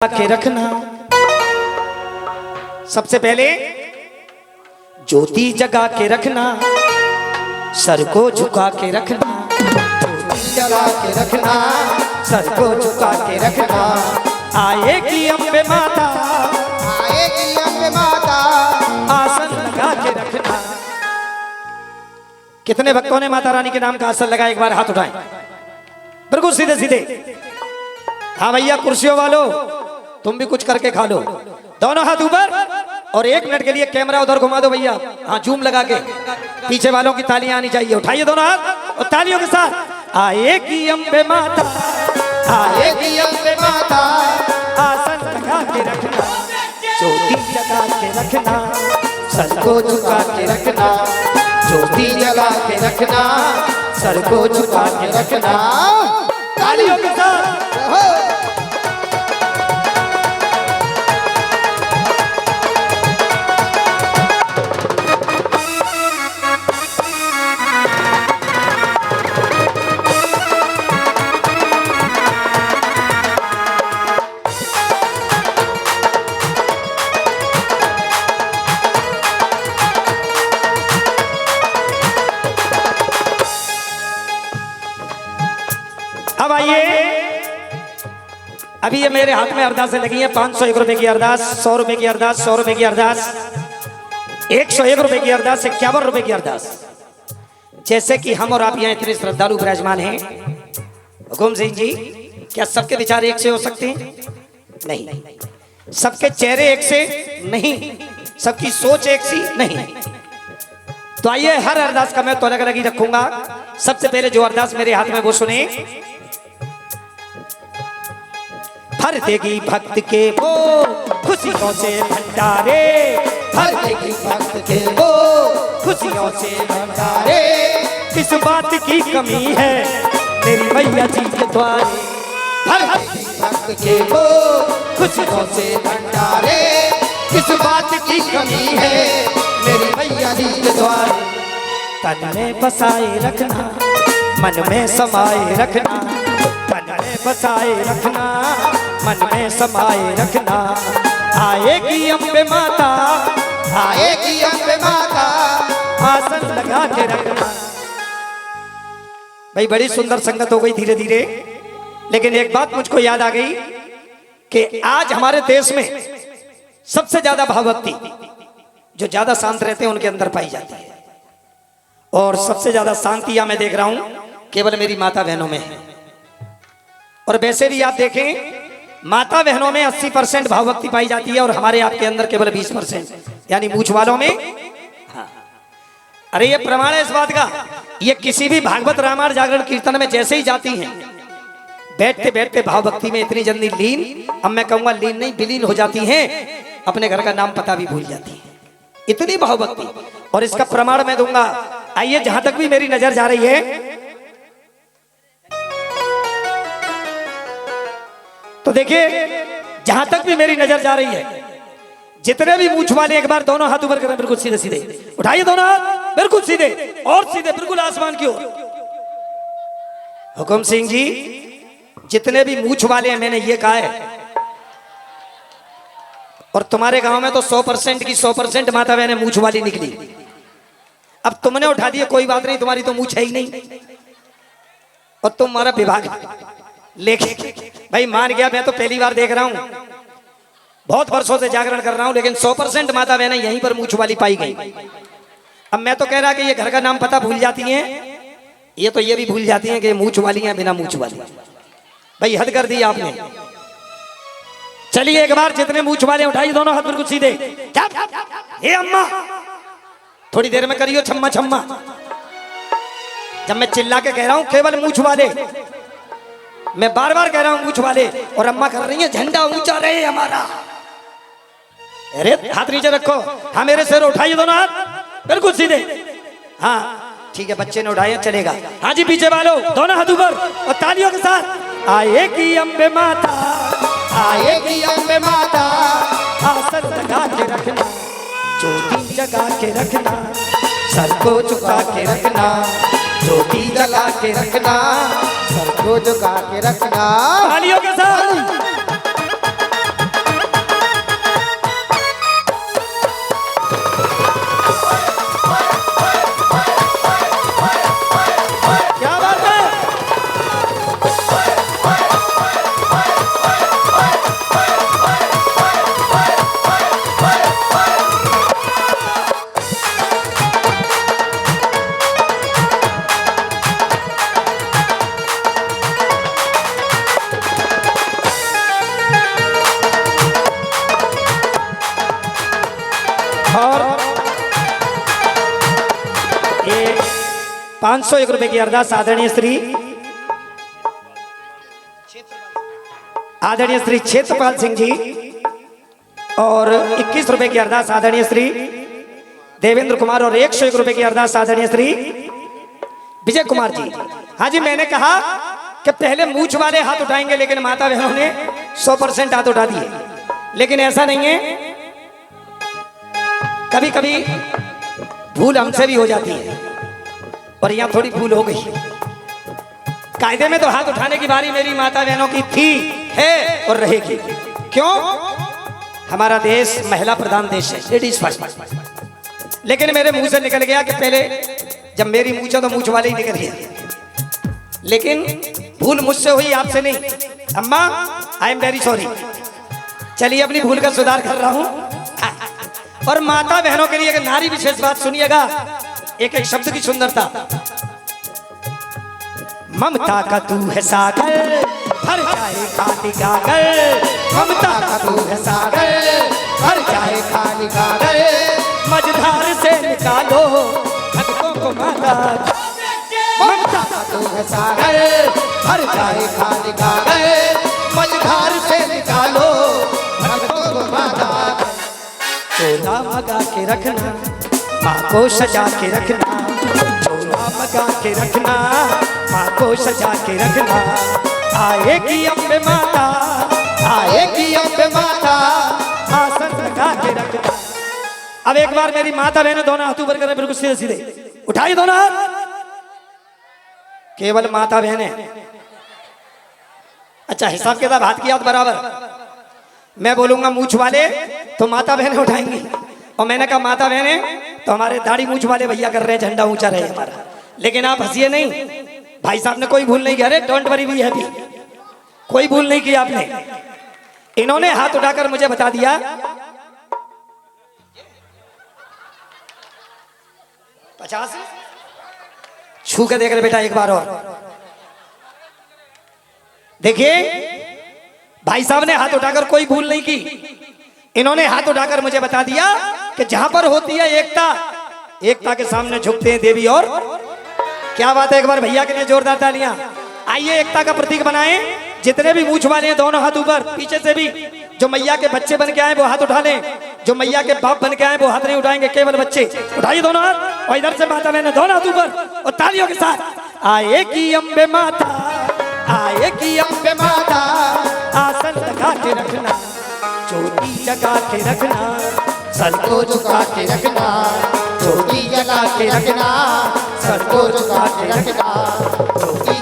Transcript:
के रखना। सबसे पहले ज्योति जगा के रखना, सर को झुका के रखना, ज्योति जगा के रखना, सर को झुका के रखना। आएगी अम्बे माता, आएगी अम्बे माता, आसन लगा के रखना। कितने भक्तों ने माता रानी के नाम का आसन लगाया? एक बार हाथ उठाएं, बिल्कुल सीधे सीधे। हाँ भैया, कुर्सियों वालों तुम भी कुछ करके खा लो। दोनों हाथ ऊपर और 1 मिनट के लिए कैमरा उधर घुमा दो भैया। हाँ, जूम लगा के पीछे वालों की तालियां आनी चाहिए। उठाइए दोनों हाथ और तालियों के साथ। आएगी अम्बे माता, आएगी अम्बे माता, आसन लगा के रखना, ज्योति जगा के रखना, सर को झुका के रखना, ज्योति जगा के रखना, सर को झुका के रखना। तालियों के साथ। अब आइए, अभी ये मेरे हाथ में अरदासें लगी हैं। 501 रुपए की अरदास, 100 रुपए की अरदास, 100 रुपए की अरदास, 101 रुपए की अरदास, 51 रुपए की अरदास। जैसे कि हम और आप यहाँ इतने श्रद्धालु विराजमान हैं, हुकुम सिंह जी, क्या सबके विचार एक से हो सकते हैं? नहीं। सबके चेहरे एक से नहीं, सबकी सोच एक सी नहीं। तो आइए, हर अरदास का मैं तो अलग अलग ही रखूंगा। सबसे पहले जो अरदास मेरे हाथ में वो सुने। भर देगी भक्त के वो खुशियों से भंडारे, भर देगी भक्त के वो खुशियों से भंडारे। किस बात की कमी है मेरी मैया जी के द्वारे? भर देगी भक्त के वो खुशियों से भंडारे। किस बात की कमी है मेरी मैया जी के द्वारे? तन में बसाए रखना, मन में समाये रखना, तन में बसाए रखना, मन में समाये रखना। आएगी अम्बे माता, आएगी अम्बे माता, आसन लगा के रखना। भाई, बड़ी सुंदर संगत हो गई धीरे धीरे, लेकिन एक बात मुझको याद आ गई कि आज हमारे देश में सबसे ज्यादा भावभक्ति जो ज्यादा शांत रहते हैं उनके अंदर पाई जाती है, और सबसे ज्यादा शांति यहां मैं देख रहा हूं केवल मेरी माता बहनों में है। और वैसे भी आप देखें, माता बहनों में 80% भावभक्ति पाई जाती है और हमारे आपके अंदर केवल 20%, यानी मूछ वालों में। हाँ। अरे ये प्रमाण है इस बात का, ये किसी भी भागवत रामायण जागरण कीर्तन में जैसे ही जाती हैं, बैठते बैठते भावभक्ति में इतनी जल्दी लीन, अब मैं कहूंगा लीन नहीं, विलीन हो जाती हैं, अपने घर का नाम पता भी भूल जाती है, इतनी भावभक्ति। और इसका प्रमाण मैं दूंगा। आइए, जहां तक भी मेरी नजर जा रही है, तो देखिए, जहां तक भी मेरी नजर जा रही है, जितने भी मूछ वाले एक बार दोनों हाथ ऊपर करें, बिल्कुल सीधे सीधे उठाइए दोनों हाथ, बिल्कुल सीधे और सीधे, बिल्कुल आसमान की ओर। हुकुम सिंह जी, जितने भी मूछ वाले हैं, मैंने ये कहा है, और तुम्हारे गांव में तो 100% की 100% माता बहने मूछ वाली निकली। अब तुमने उठा दिया, कोई बात नहीं, तुम्हारी तो मूछ है ही नहीं, और तुम्हारा विभाग। लेकिन भाई मान गया, मैं तो पहली बार देख रहा हूं, बहुत वर्षों से जागरण कर रहा हूं, लेकिन 100% माता बहने यहीं पर मूछ वाली पाई गई। अब मैं तो कह रहा कि ये घर का नाम पता भूल जाती हैं, ये तो ये भी भूल जाती हैं कि मूछ वाली हैं बिना मूछ वाली। भाई हद कर दी आपने। चलिए, एक बार जितने मूछ वाले उठाइए दोनों हाथ बिल्कुल सीधे। हे अम्मा, थोड़ी देर में करियो छम्मा छम्मा। जब मैं चिल्ला के कह रहा हूं केवल मूछ वाले, मैं बार बार कह रहा हूं मूछ वाले, और अम्मा कर रही है झंडा ऊंचा रहे हमारा। अरे हाथ नीचे रखो। हाँ, मेरे सिर उठाइए दोनों हाथ बिल्कुल सीधे। हाँ ठीक है, बच्चे ने उठाया, चलेगा। हाँ जी, पीछे वालों दोनों हाथ ऊपर और तालियों के साथ। आएगी अम्बे माता, आएगी अम्बे माता, आसन लगा के रखना, ज्योति जगा के रखना, सर को झुका के रखना, ज्योति जगा के रखना, सर को झुका के रखना। तालियों के साथ। और ये 501 रुपए की अरदास आदरणीय श्री क्षेत्रपाल सिंह जी, और 21 रुपए की अरदास आदरणीय श्री देवेंद्र कुमार, और 101 रुपए की अरदास आदरणीय श्री विजय कुमार जी। हाँ जी, मैंने कहा कि पहले मूछ वाले हाथ उठाएंगे, लेकिन माता बहनों ने 100% हाथ उठा दिए। लेकिन ऐसा नहीं है, कभी कभी भूल हमसे भी हो जाती है, और यहां थोड़ी भूल हो गई। कायदे में तो हाथ उठाने की बारी मेरी माता बहनों की थी, है और रहेगी। क्यों? हमारा देश महिला प्रधान देश है, लेडीज फर्स्ट। लेकिन मेरे मुंह से निकल गया कि पहले जब मेरी मूछा तो मूछ वाले ही निकल गया। लेकिन भूल मुझसे हुई, आपसे नहीं। अम्मा, आई एम वेरी सॉरी। चलिए, अपनी भूल का सुधार कर रहा हूं। और माता बहनों के लिए एक नारी विशेष बात सुनिएगा, एक एक शब्द की सुंदरता। ममता का तू है सागर, भर जाए खाली गागर। ममता का तू है सागर, भर जाए खाली गागर। मझधार से निकालो भक्तों को माता। ममता का तू है सागर, भर जाए खाली गागर। मझधार से निकालो भक्तों को माता। चोला मगा के रखना, माँ को सजा के रखना। चोला मगा के रखना, माँ को सजा के रखना। आएगी अम्बे माता, आएगी अम्बे माता, आसन लगा के रखना। अब एक बार मेरी माता बहनों दोनों हाथ ऊपर करें, बिल्कुल सीधे सीधे उठाइए दोनों हाथ। केवल माता बहने। अच्छा, हिसाब किताब हाथ की हाथ बराबर। मैं बोलूंगा मूछ वाले तो माता बहने उठाएंगी, और मैंने कहा माता बहने तो हमारे दाढ़ी मूछ वाले भैया कर रहे हैं, झंडा ऊंचा रहे हमारा। लेकिन आप हंसिए नहीं, भाई साहब ने कोई भूल नहीं किया। अरे डोंट वरी, बी हैप्पी। कोई भूल नहीं की आपने। इन्होंने हाथ उठाकर मुझे बता दिया, $50 छू के देख रहे बेटा एक बार और। देखिए, भाई साहब ने हाथ उठाकर कोई भूल नहीं की। इन्होंने हाथ उठाकर मुझे बता दिया कि जहां पर होती है एकता, एकता के सामने झुकते हैं देवी। और क्या बात है, एक बार भैया के लिए जोरदार तालियां। आइए एकता का प्रतीक बनाएं। जितने भी मूछ वाले हैं दोनों हाथ ऊपर, पीछे से भी जो मैया के बच्चे बन के आए वो हाथ उठा लें। जो मैया के बाप बन के आए वो हाथ नहीं उठाएंगे, केवल बच्चे। उठाइए दोनों हाथ, और इधर से माता बहने दोनों हाथ ऊपर और तालियों के साथ। आएगी अम्बे माता, आएगी अम्बे माता। आसन लगा के रखना, चोटी जगा के रखना। सर को झुका के रखना, चोटी जगा के रखना। सर को झुका के रखना, चोटी